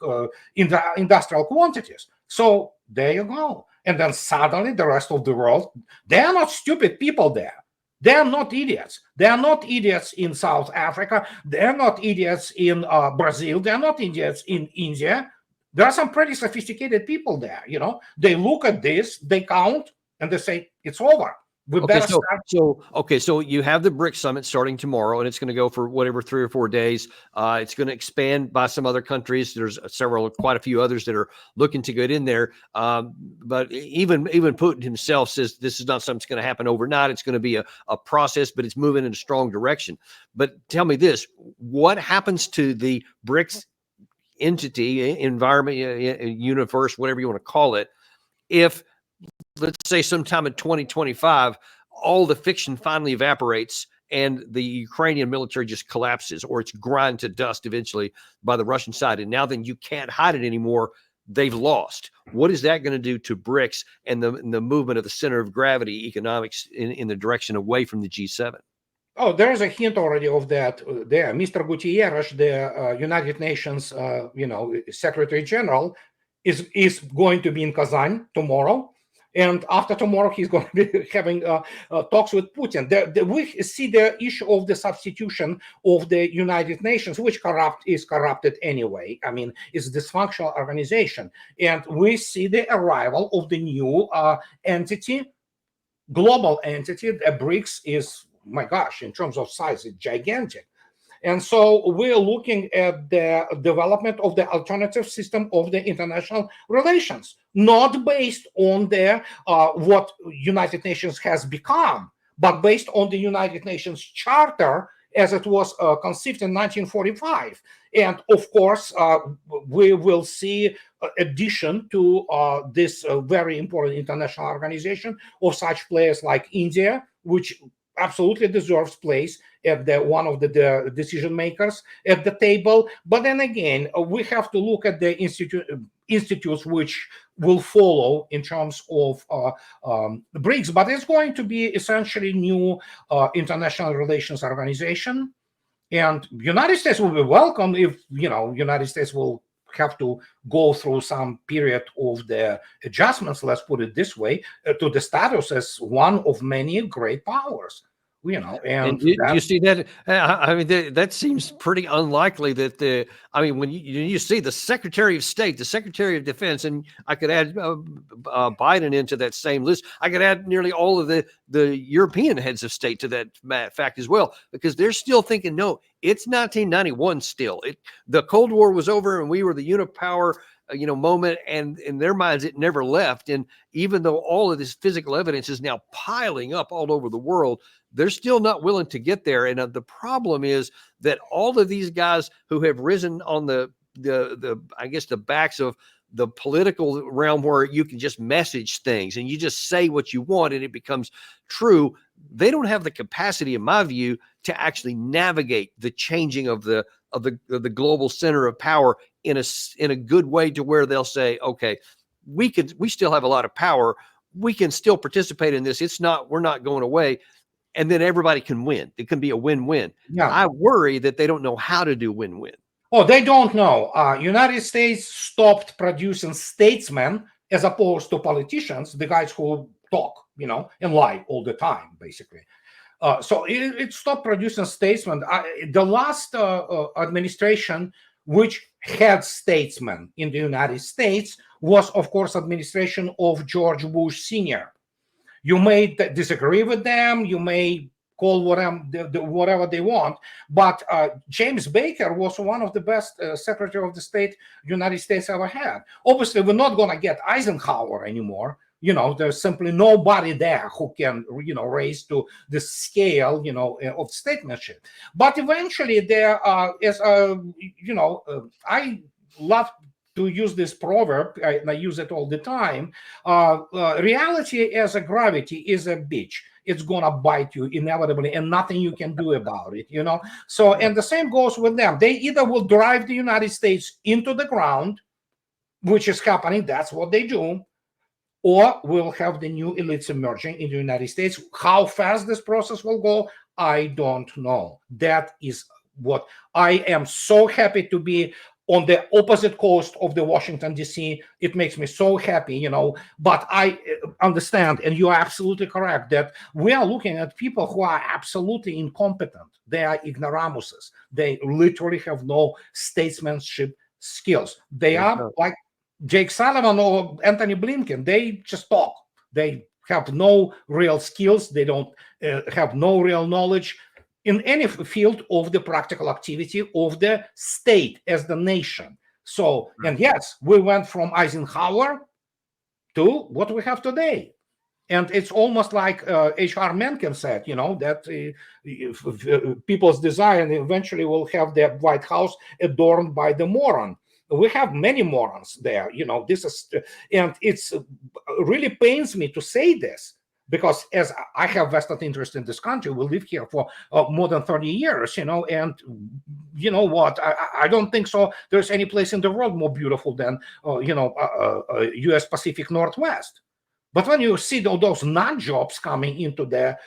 industrial quantities. So there you go. And then suddenly the rest of the world, they are not stupid people there. They are not idiots. They are not idiots in South Africa. They are not idiots in Brazil. They are not idiots in India. There are some pretty sophisticated people there. They look at this, they count, and they say, it's over. So you have the Brics summit starting tomorrow, and it's going to go for whatever 3 or 4 days. It's going to expand by some other countries. There's quite a few others that are looking to get in there. But even Putin himself says this is not something that's going to happen overnight. It's going to be a process, but it's moving in a strong direction. But tell me this: what happens to the Brics entity, environment, universe, whatever you want to call it, if, let's say, sometime in 2025, all the fiction finally evaporates and the Ukrainian military just collapses, or it's grind to dust eventually by the Russian side, and now then you can't hide it anymore. They've lost. What is that going to do to Brics and the movement of the center of gravity economics in the direction away from the G7? Oh, there's a hint already of that there. Mr. Gutierrez, the United Nations, Secretary General, is going to be in Kazan tomorrow. And after tomorrow, he's going to be having talks with Putin. We see the issue of the substitution of the United Nations, which is corrupted anyway. I mean, it's a dysfunctional organization. And we see the arrival of the new entity, global entity. Brics is, my gosh, in terms of size, it's gigantic. And so we're looking at the development of the alternative system of the international relations, not based on the what United Nations has become, but based on the United Nations Charter as it was conceived in 1945. And of course, we will see addition to this very important international organization of such players like India, which absolutely deserves place at one of the decision makers at the table. But then again, we have to look at the institutes which will follow in terms of the Brics. But it's going to be essentially new international relations organization. And United States will be welcome if, United States will have to go through some period of the adjustments, let's put it this way, to the status as one of many great powers. And do you see that? I mean, that seems pretty unlikely that when you see the Secretary of State, the Secretary of Defense, and I could add Biden into that same list. I could add nearly all of the European heads of state to that fact as well, because they're still thinking, no, it's 1991 still. The Cold War was over and we were the unipower moment, and in their minds it never left. And even though all of this physical evidence is now piling up all over the world, they're still not willing to get there. And the problem is that all of these guys who have risen on the I guess the backs of the political realm, where you can just message things and you just say what you want and it becomes true, they don't have the capacity, in my view, to actually navigate the changing of the global center of power in a good way, to where they'll say, okay, we still have a lot of power. We can still participate in this. We're not going away. And then everybody can win. It can be a win-win. Yeah. I worry that they don't know how to do win-win. Oh, they don't know. United States stopped producing statesmen as opposed to politicians, the guys who talk, and lie all the time, basically. So it stopped producing statesmen. The last administration which had statesmen in the United States was, of course, administration of George Bush Sr. You may disagree with them, you may call whatever they want, but James Baker was one of the best Secretary of the State United States ever had. Obviously, we're not going to get Eisenhower anymore. There's simply nobody there who can, raise to the scale, of statesmanship. But eventually, there is, I love to use this proverb, and I use it all the time. Reality as a gravity is a bitch. It's gonna bite you inevitably, and nothing you can do about it. So, and the same goes with them. They either will drive the United States into the ground, which is happening. That's what they do. Or we'll have the new elites emerging in the United States. How fast this process will go, I don't know. That is what I am so happy to be on the opposite coast of the Washington, D.C. It makes me so happy, but I understand, and you are absolutely correct, that we are looking at people who are absolutely incompetent. They are ignoramuses. They literally have no statesmanship skills. They are like Jake Sullivan or Anthony Blinken. They just talk. They have no real skills. They don't have no real knowledge in any field of the practical activity of the state as the nation. So, and yes, we went from Eisenhower to what we have today. And it's almost like H.R. Mencken said, that people's desire, and eventually will have the White House adorned by the moron. We have many morons there, this is, and it's really pains me to say this, because as I have vested interest in this country, we live here for more than 30 years, and you know what, I don't think so there's any place in the world more beautiful than, U.S. Pacific Northwest. But when you see those nut jobs coming into the,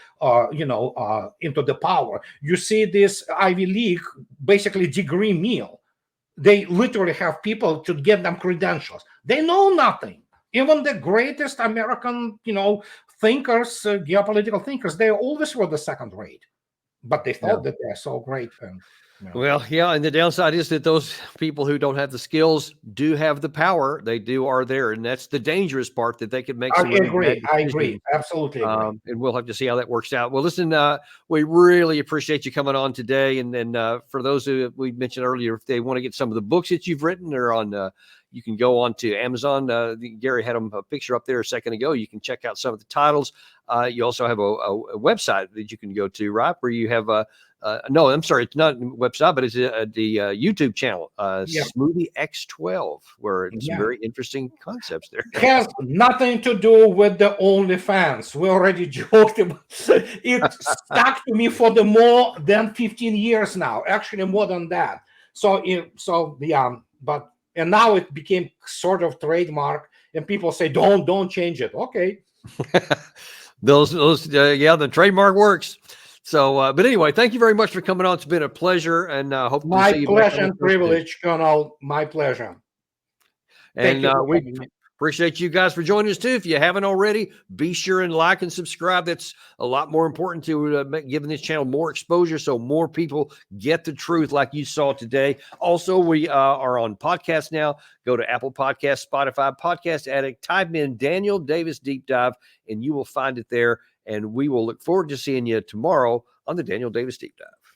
into the power, you see this Ivy League, basically degree meal. They literally have people to get them credentials. They know nothing. Even the greatest American, thinkers, geopolitical thinkers, they always were the second rate. But they thought that they're so great. And, Well, yeah, and the downside is that those people who don't have the skills do have the power. They are there, and that's the dangerous part, that they could make some really bad I agree. Absolutely agree. And we'll have to see how that works out. Well, listen, we really appreciate you coming on today. And then for those who we mentioned earlier, if they want to get some of the books that you've written, they're on you can go on to Amazon. Gary had a picture up there a second ago. You can check out some of the titles. You also have a website that you can go to, right, where you have no, I'm sorry, it's not a website, but it's the YouTube channel, Smoothie X12, where it's very interesting concepts there. It has nothing to do with the OnlyFans. We already joked about it. It stuck to me for the more than 15 years now, actually more than that. And now it became sort of trademark, and people say, don't change it. Okay. The trademark works. So, but anyway, thank you very much for coming on. It's been a pleasure, and hope to see you. My pleasure and privilege, Colonel. My pleasure. And we Appreciate you guys for joining us too. If you haven't already, be sure and like and subscribe. That's a lot more important to giving this channel more exposure so more people get the truth like you saw today. Also, we are on podcast now. Go to Apple Podcasts, Spotify, Podcast Addict, type in Daniel Davis Deep Dive, and you will find it there. And we will look forward to seeing you tomorrow on the Daniel Davis Deep Dive.